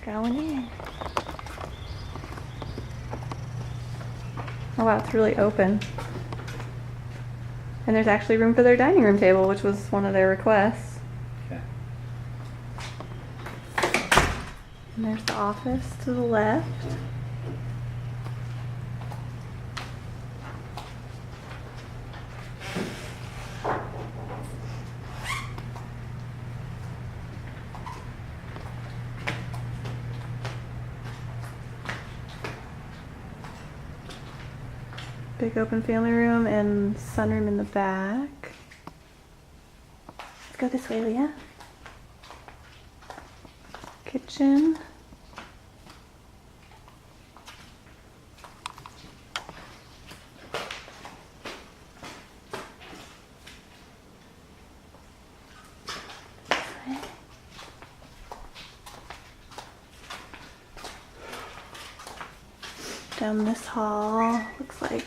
Going in. Oh wow, it's really open. And there's actually room for their dining room table, which was one of their requests. Okay. And there's the office to the left. Big open family room and sunroom in the back. Let's go this way, Leah. Kitchen. Down this hall, looks like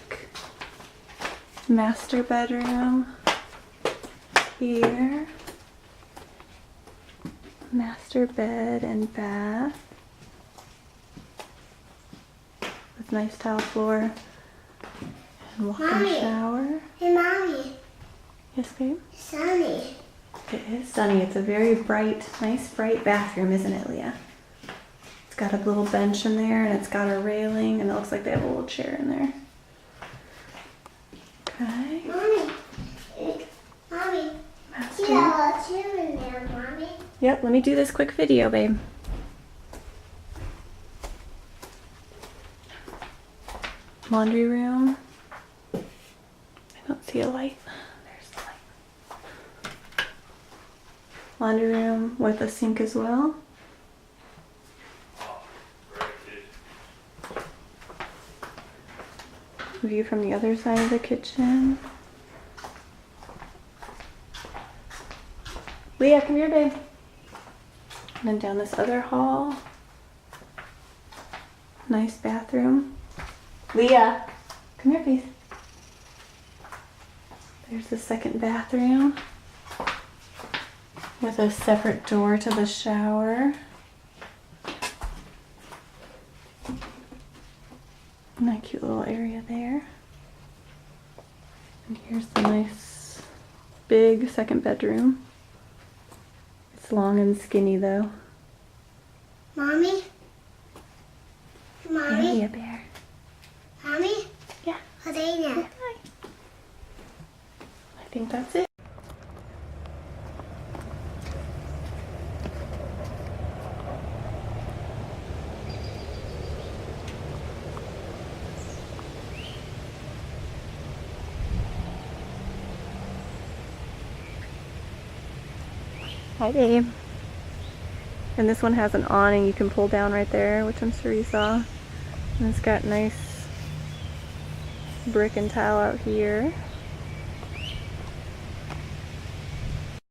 master bedroom here. Master bed and bath with nice tile floor and walk-in Mommy. shower. Hey, Mommy. Yes, babe? It's sunny. It is sunny. It's a very bright, nice bright bathroom, isn't it, Leah? It's got a little bench in there and it's got a railing and it looks like they have a little chair in there. Okay. Mommy. Mommy. Master. See a chair in there, Mommy. Yep, let me do this quick video, babe. Laundry room. I don't see a light. There's the light. Laundry room with a sink as well. View from the other side of the kitchen. Leah, come here, babe. And then down this other hall. Nice bathroom. Leah, come here, please. There's the second bathroom with a separate door to the shower. And that cute little area there. And here's the nice big second bedroom. It's long and skinny though. Mommy. Mommy. Hey, bear. Mommy. Yeah. Are they there? Hi. I think that's it. Hi, babe. And this one has an awning you can pull down right there, which I'm sure you saw. And it's got nice brick and tile out here.